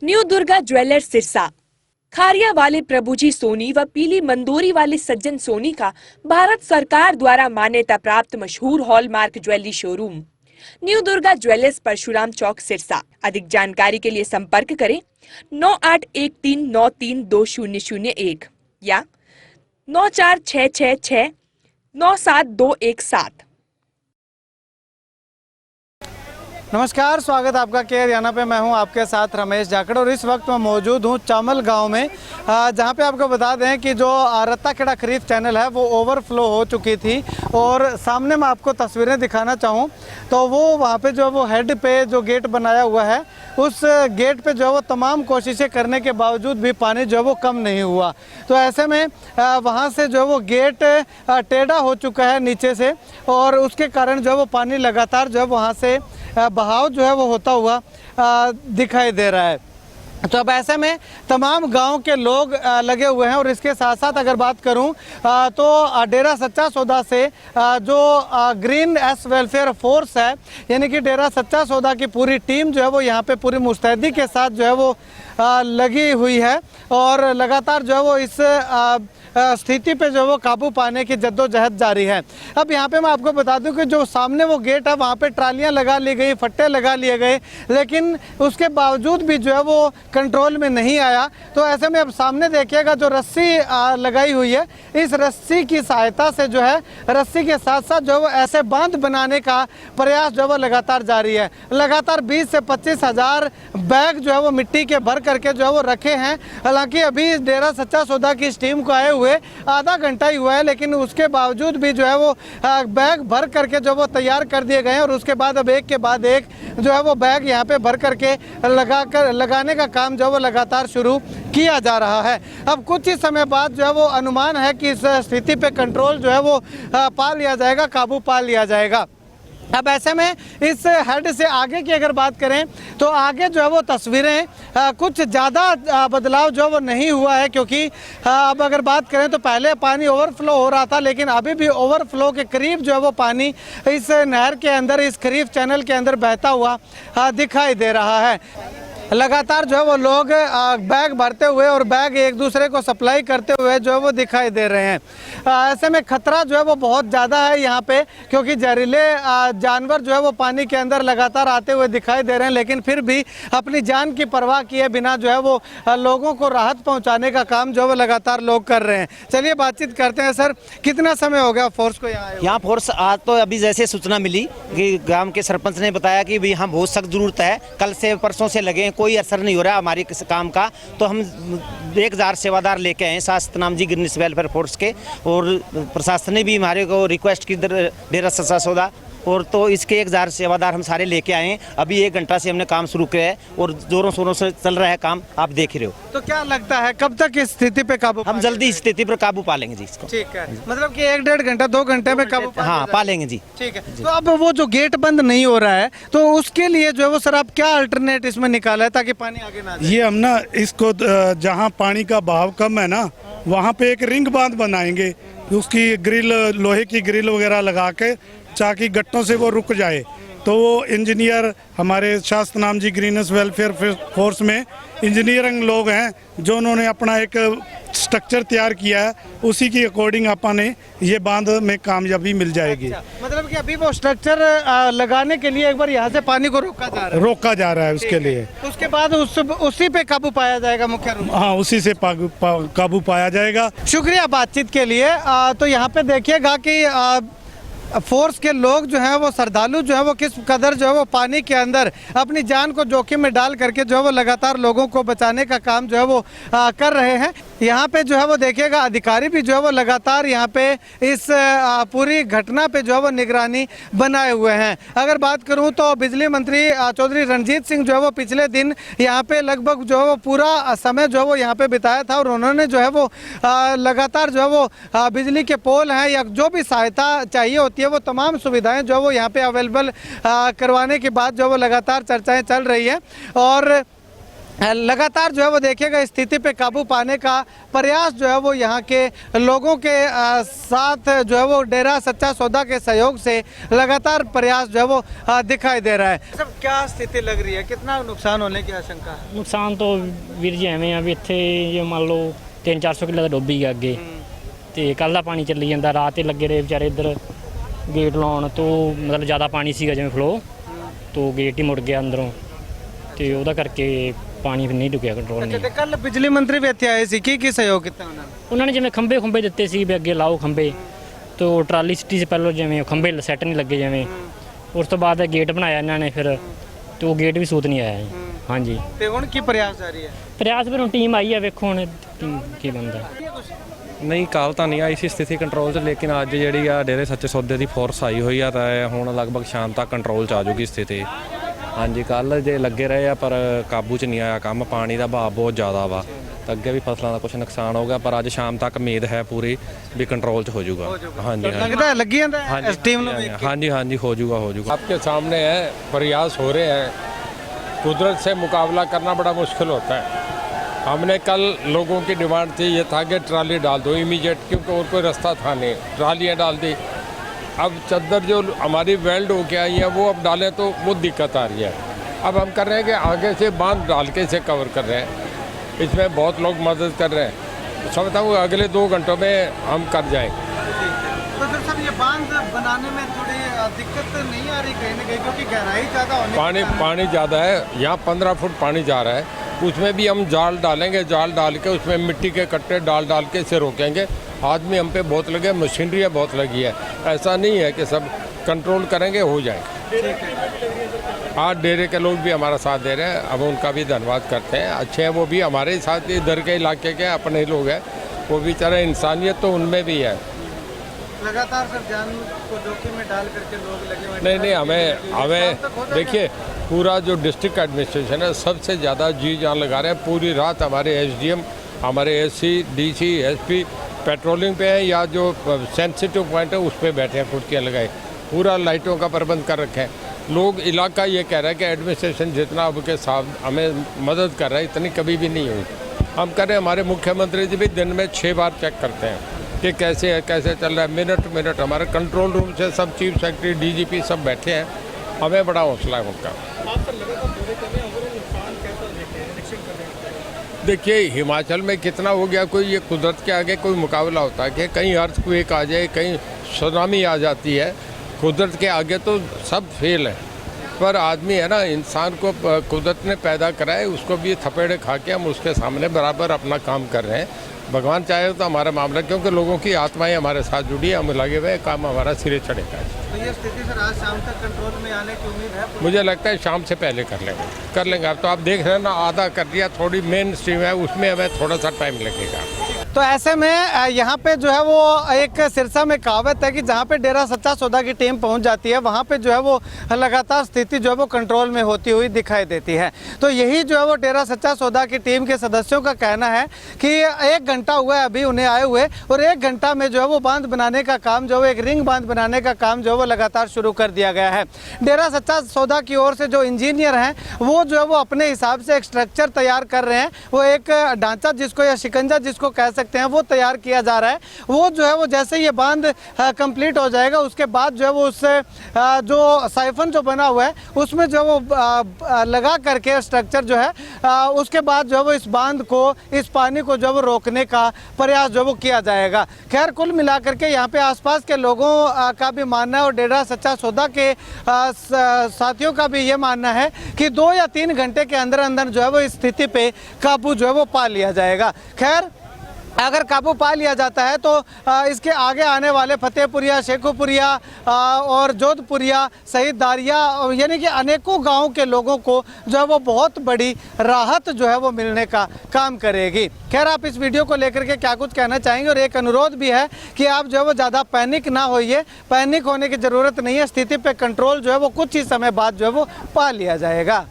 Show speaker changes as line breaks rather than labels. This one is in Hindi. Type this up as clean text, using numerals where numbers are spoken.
New Durga jewellers Sirsa. खारिया वाले प्रभुजी सोनी व पीली मंदोरी वाले सज्जन सोनी का भारत सरकार द्वारा मान्यता प्राप्त मशहूर hallmark jewellery showroom new Durga jewellers Parshuram चौक सिरसा। अधिक जानकारी के लिए संपर्क करें 9813932001 या 9466697217।
नमस्कार, स्वागत आपका केयर हरियाणा पे। मैं हूं आपके साथ रमेश जाखड़ और इस वक्त मैं मौजूद हूं चामल गांव में, जहां पे आपको बता दें कि जो रत्ताखेड़ा खरीफ चैनल है वो ओवरफ्लो हो चुकी थी। और सामने मैं आपको तस्वीरें दिखाना चाहूं तो वो वहां पे जो वो हेड पे जो गेट बनाया हुआ है उस गेट पे जो वो तमाम कोशिशें करने के बावजूद भी पानी जो वो कम नहीं हुआ। तो ऐसे में वहाँ से जो वो गेट टेढ़ा हो चुका है नीचे से, और उसके कारण जो वो पानी लगातार जो वहाँ से बहाव जो है वो होता हुआ दिखाई दे रहा है। तो अब ऐसे में तमाम गांव के लोग लगे हुए हैं। और इसके साथ साथ अगर बात करूं तो डेरा सच्चा सौदा से जो ग्रीन एस वेलफेयर फोर्स है, यानी कि डेरा सच्चा सौदा की पूरी टीम जो है वो यहाँ पे पूरी मुस्तैदी के साथ जो है वो लगी हुई है और लगातार जो है वो इस स्थिति पे जो वो काबू पाने की जद्दोजहद जारी है। अब यहाँ पे मैं आपको बता दूं कि जो सामने वो गेट है वहाँ पे ट्रालियाँ लगा ली गई, फट्टे लगा लिए गए, लेकिन उसके बावजूद भी जो है वो कंट्रोल में नहीं आया। तो ऐसे में अब सामने देखिएगा जो रस्सी लगाई हुई है, इस रस्सी की सहायता से जो है रस्सी के साथ साथ जो वो ऐसे बांध बनाने का प्रयास जो वो लगातार जारी है। लगातार 20 से 25 हज़ार बैग जो है वो मिट्टी के भर करके जो है वो रखे हैं। हालांकि अभी डेरा सच्चा सौदा की इस टीम को आए हुए आधा घंटा ही हुआ है, लेकिन उसके बावजूद भी जो है वो बैग भर करके जो वो तैयार कर दिए गए हैं। और उसके बाद अब एक के बाद एक जो है वो बैग यहाँ पे भर करके लगाने का काम जो वो लगातार शुरू किया जा रहा है। अब कुछ ही समय बाद जो है वो अनुमान है कि इस स्थिति पे कंट्रोल जो है वो पा लिया जाएगा, काबू पा लिया जाएगा। अब ऐसे में इस हेड से आगे की अगर बात करें तो आगे जो है वो तस्वीरें कुछ ज़्यादा बदलाव जो वो नहीं हुआ है, क्योंकि अब अगर बात करें तो पहले पानी ओवरफ्लो हो रहा था, लेकिन अभी भी ओवरफ्लो के करीब जो है वो पानी इस नहर के अंदर, इस खरीफ चैनल के अंदर बहता हुआ दिखाई दे रहा है। लगातार जो है वो लोग बैग भरते हुए और बैग एक दूसरे को सप्लाई करते हुए जो है वो दिखाई दे रहे हैं। ऐसे में खतरा जो है वो बहुत ज़्यादा है यहाँ पे, क्योंकि जहरीले जानवर जो है वो पानी के अंदर लगातार आते हुए दिखाई दे रहे हैं, लेकिन फिर भी अपनी जान की परवाह किए बिना जो है वो लोगों को राहत पहुँचाने का काम जो है वो लगातार लोग कर रहे हैं। चलिए बातचीत करते हैं। सर, कितना समय हो गया फोर्स को यहाँ
फोर्स आज तो अभी जैसे सूचना मिली कि ग्राम के सरपंच ने बताया कि भाई यहाँ बहुत सख्त जरूरत है, कल से परसों से लगे, कोई असर नहीं हो रहा हमारे काम का। तो हम 1000 सेवादार लेके आए शास्त्र नाम जी ग्रीन वेलफेयर फोर्स के, और प्रशासन ने भी हमारे को रिक्वेस्ट की डेरा सच्चा सौदा, और तो इसके 1000 सेवादार हम सारे लेके आए हैं। अभी 1 घंटा से हमने काम शुरू किया है और जोरों शोरों से चल रहा है काम, आप देख रहे हो।
तो क्या लगता है कब तक इस स्थिति पे काबू?
हम जल्दी इस स्थिति पर काबू पा लेंगे जी इसको।
ठीक है, मतलब कि 1-1.5 घंटा 2 घंटे में काबू
पा लेंगे जी।
ठीक है। तो अब वो जो गेट बंद नहीं हो रहा है तो उसके लिए जो है वो सर आप क्या अल्टरनेट इसमें निकाला है ताकि पानी आगे ना जाए?
ये हम ना इसको जहाँ पानी का बहाव कम है ना, वहाँ पे एक रिंग बांध बनाएंगे, उसकी ग्रिल, लोहे की ग्रिल वगैरह लगा के, ताकि गट्टों से वो रुक जाए। तो वो इंजीनियर हमारे शास्त्र नाम जी ग्रीनस वेलफेयर फोर्स में इंजीनियरिंग लोग हैं जो उन्होंने अपना एक स्ट्रक्चर तैयार किया है, उसी की अकॉर्डिंग अपन ये बांध में कामयाबी मिल जाएगी।
अच्छा, मतलब कि अभी वो स्ट्रक्चर लगाने के लिए एक बार यहाँ से पानी को रोका जा रहा है उसके लिए, उसके बाद उसी पे काबू पाया जाएगा मुख्य रूप।
हाँ, उसी से काबू पाया जाएगा।
शुक्रिया बातचीत के लिए। तो यहाँ पे देखिएगा कि फोर्स के लोग जो हैं वो श्रद्धालु जो है वो किस कदर जो है वो पानी के अंदर अपनी जान को जोखिम में डाल करके जो है वो लगातार लोगों को बचाने का काम जो है वो कर रहे हैं। यहाँ पे जो है वो देखिएगा अधिकारी भी जो है वो लगातार यहाँ पे इस पूरी घटना पे जो है वो निगरानी बनाए हुए हैं। अगर बात करूँ तो बिजली मंत्री चौधरी रणजीत सिंह जो है वो पिछले दिन यहाँ पे लगभग जो है वो पूरा समय जो है वो यहाँ पे बिताया था, और उन्होंने जो है वो लगातार जो है वो बिजली के पोल हैं या जो भी सहायता चाहिए होती है वो तमाम सुविधाएं जो वो यहाँ पे अवेलेबल करवाने के बाद जो वो लगातार चर्चाएं चल रही है। और लगातार जो है वो देखिएगा स्थिति पे काबू पाने का प्रयास जो है वो यहाँ के लोगों के साथ जो है वो डेरा सच्चा सौदा के सहयोग से लगातार प्रयास जो है वो दिखाई दे रहा है। सब क्या स्थिति लग रही है, कितना नुकसान होने की आशंका है?
ਨੁਕਸਾਨ ਤੋਂ ਵੀਰ ਜੀ ਐਵੇਂ ਆ ਵੀ ਇੱਥੇ ਜੇ ਮੰਨ ਲਓ 300-400 ਕਿੱਲਾ ਤਾਂ ਡੁੱਬ ਹੀ ਗਿਆ ਅੱਗੇ ਤੇ ਕੱਲ ਦਾ ਪਾਣੀ ਚੱਲੀ ਜਾਂਦਾ, ਰਾਤ ਤੇ ਲੱਗੇ ਰਹੇ ਵਿਚਾਰੇ ਇੱਧਰ ਗੇਟ ਲਾਉਣ ਤੋਂ ਮਤਲਬ ਜ਼ਿਆਦਾ ਪਾਣੀ ਸੀਗਾ ਜਿਵੇਂ ਫਲੋ ਤੋਂ ਗੇਟ ਹੀ ਮੁੜ ਗਿਆ ਅੰਦਰੋਂ ਤੇ ਉਹਦਾ ਕਰਕੇ ਪਾਣੀ ਫਿਰ ਨਹੀਂ ਰੁਕਿਆ, ਕੰਟਰੋਲ
ਅੱਛਾ,
ਨਹੀਂ।
ਤੇ ਕੱਲ ਬਿਜਲੀ ਮੰਤਰੀ ਵੀ ਇੱਥੇ ਆਏ ਸੀ, ਕੀ ਸਹਿਯੋਗ ਕੀਤਾ ਉਹਨਾਂ ਨੇ?
ਉਹਨਾਂ ਨੇ ਜਿਵੇਂ ਖੰਭੇ ਦਿੱਤੇ ਸੀ ਵੀ ਅੱਗੇ ਲਾਓ ਖੰਭੇ, ਤੋਂ ਟਰਾਲੀ ਸਿੱਟੀ ਸੀ ਪਹਿਲਾਂ, ਜਿਵੇਂ ਖੰਭੇ ਸੈੱਟ ਨਹੀਂ ਲੱਗੇ ਜਿਵੇਂ, ਉਸ ਤੋਂ ਬਾਅਦ ਗੇਟ ਬਣਾਇਆ ਇਹਨਾਂ ਨੇ ਫਿਰ ਤੇ ਉਹ ਗੇਟ ਵੀ ਸੂਤ ਨਹੀਂ ਆਇਆ ਜੀ। ਹਾਂਜੀ,
ਤੇ ਹੁਣ ਕੀ ਪ੍ਰयास ਜਾਰੀ ਹੈ?
ਪ੍ਰयास ਫਿਰ ਹੁਣ ਟੀਮ ਆਈ ਆ, ਵੇਖੋ ਹੁਣ ਕੀ ਬਣਦਾ।
ਨਹੀਂ ਕੱਲ੍ਹ ਤਾਂ ਨਹੀਂ ਆਈ ਸੀ ਸਥਿਤੀ ਕੰਟਰੋਲ 'ਚ, ਲੇਕਿਨ ਅੱਜ ਜਿਹੜੀ ਆ ਡੇਰੇ ਸੱਚੇ ਸੌਦੇ ਦੀ ਫੋਰਸ ਆਈ ਹੋਈ ਆ ਤਾਂ ਹੁਣ ਲਗਭਗ ਸ਼ਾਮ ਤੱਕ ਕੰਟਰੋਲ 'ਚ ਆ ਜਾਊਗੀ ਸਥਿਤੀ। ਹਾਂਜੀ, ਕੱਲ੍ਹ ਜੇ ਲੱਗੇ ਰਹੇ ਆ ਪਰ ਕਾਬੂ 'ਚ ਨਹੀਂ ਆਇਆ ਕੰਮ, ਪਾਣੀ ਦਾ ਵਹਾਅ ਬਹੁਤ ਜ਼ਿਆਦਾ ਵਾ ਤਾਂ ਅੱਗੇ ਵੀ ਫਸਲਾਂ ਦਾ ਕੁਝ ਨੁਕਸਾਨ ਹੋ ਗਿਆ, ਪਰ ਅੱਜ ਸ਼ਾਮ ਤੱਕ ਉਮੀਦ ਹੈ ਪੂਰੀ ਵੀ ਕੰਟਰੋਲ 'ਚ ਹੋ ਜਾਊਗਾ। ਹਾਂਜੀ
लगता है लगी ਜਾਂਦਾ ਹੈ ਇਸ ਟੀਮ ਨੂੰ ਵੇਖ ਕੇ?
ਹਾਂਜੀ ਹਾਂਜੀ ਹੋ ਜਾਊਗਾ ਹੋ ਜਾਊਗਾ।
आपके सामने है, प्रयास हो रहे हैं। कुदरत से मुकाबला करना बड़ा मुश्किल होता है। हमने कल लोगों की डिमांड थी, ये था कि ट्राली डाल दो इमीडिएट, क्योंकि और कोई रास्ता था नहीं, ट्रालियाँ डाल दी। अब चद्दर जो हमारी वेल्ड होके आई है वो अब डालें तो वो दिक्कत आ रही है। अब हम कर रहे हैं कि आगे से बांध डाल के इसे कवर कर रहे हैं, इसमें बहुत लोग मदद कर रहे हैं। समझता हूँ अगले 2 घंटों में हम कर जाएंगे।
तो फिर सब ये बांध बनाने में थोड़ी दिक्कत नहीं आ रही कहीं ना कहीं, क्योंकि गहराई ज़्यादा होने
पानी ज़्यादा है, यहाँ 15 फुट पानी जा रहा है, उसमें भी हम जाल डालेंगे, जाल डाल के उसमें मिट्टी के कट्टे डाल के इसे रोकेंगे। आदमी हम पे बहुत लगे, मशीनरी बहुत लगी है, ऐसा नहीं है कि सब कंट्रोल करेंगे हो जाए। आज डेरे के लोग भी हमारा साथ दे रहे हैं, अब उनका भी धन्यवाद करते हैं, अच्छे हैं वो भी, हमारे ही साथ इधर के इलाके के अपने लोग हैं, वो भी तरह इंसानियत तो उनमें भी है।
लगातार सर जान को जोखिम में डाल करके लोग लगे हुए हैं।
नहीं हमें देखिए, पूरा जो डिस्ट्रिक्ट एडमिनिस्ट्रेशन है सबसे ज़्यादा जी जान लगा रहे हैं। पूरी रात हमारे एसडीएम, हमारे एससी, डीसी, एसपी पेट्रोलिंग पे है या जो सेंसिटिव पॉइंट है उस पर बैठे हैं, कुर्सियाँ लगाए, पूरा लाइटों का प्रबंध कर रखे हैं। लोग इलाका ये कह रहा है कि एडमिनिस्ट्रेशन जितना अब के साथ हमें मदद कर रहा है इतनी कभी भी नहीं हुई। हम कह रहे हैं, हमारे मुख्यमंत्री जी भी दिन में 6 बार चेक करते हैं कि कैसे है, कैसे चल रहा है, मिनट हमारे कंट्रोल रूम से सब चीफ सेक्रेटरी, डीजीपी सब बैठे हैं, हमें बड़ा हौसला है उनका। देखिए हिमाचल में कितना हो गया, कोई ये कुदरत के आगे कोई मुकाबला होता है कि कहीं अर्थक्वेक आ जाए, कहीं सुनामी आ जाती है, कुदरत के आगे तो सब फेल है। पर आदमी है ना, इंसान को कुदरत ने पैदा करा है, उसको भी थपेड़े खा के हम उसके सामने बराबर अपना काम कर रहे हैं। भगवान चाहे तो हमारा मामला, क्योंकि लोगों की आत्माएं हमारे साथ जुड़ी है, हम लगे हुए काम हमारा सिरे चढ़ेगा।
तो ये स्थिति सर आज शाम तक कंट्रोल में आने की उम्मीद है?
मुझे लगता है शाम से पहले कर लेंगे। अब तो आप देख रहे हैं ना, आधा कर दिया, थोड़ी मेन स्ट्रीम है उसमें हमें थोड़ा सा टाइम लगेगा।
तो ऐसे में यहाँ पे जो है वो एक सिरसा में कहावत है कि जहाँ पे डेरा सच्चा सौदा की टीम पहुँच जाती है वहाँ पे जो है वो लगातार स्थिति जो है वो कंट्रोल में होती हुई दिखाई देती है। तो यही जो है वो डेरा सच्चा सौदा की टीम के सदस्यों का कहना है कि 1 घंटा हुआ है अभी उन्हें आए हुए, और 1 घंटा में जो है वो बांध बनाने का काम जो है, एक रिंग बांध बनाने का काम जो है वो लगातार शुरू कर दिया गया है। डेरा सच्चा सौदा की ओर से जो इंजीनियर हैं वो जो है वो अपने हिसाब से एक स्ट्रक्चर तैयार कर रहे हैं, वो एक ढांचा जिसको या शिकंजा जिसको कह सकते हैं वो तैयार किया जा रहा है। वो जो है वो जैसे ये बांध कंप्लीट हो जाएगा उसके बाद जो है वो उससे जो साइफन जो बना हुआ है उसमें जो वो लगा करके स्ट्रक्चर जो है उसके बाद जो है वो इस बांध को, इस पानी को जो है वो रोकने का प्रयास जो वो किया जाएगा। खैर कुल मिलाकर के यहाँ पे आसपास के लोगों का भी मानना है और डेरा सच्चा सौदा के साथियों का भी ये मानना है कि 2 या 3 घंटे के अंदर अंदर जो है वो इस स्थिति पे काबू जो है वो पा लिया जाएगा। खैर अगर काबू पा लिया जाता है तो इसके आगे आने वाले फतेहपुरिया, शेखुपुरिया और जोधपुरिया सहित दारिया यानी कि अनेकों गांवों के लोगों को जो है वो बहुत बड़ी राहत जो है वो मिलने का काम करेगी। खैर आप इस वीडियो को लेकर के क्या कुछ कहना चाहेंगे? और एक अनुरोध भी है कि आप जो है वो ज़्यादा पैनिक ना होइए, पैनिक होने की ज़रूरत नहीं है, स्थिति पर कंट्रोल जो है वो कुछ ही समय बाद जो है वो पा लिया जाएगा।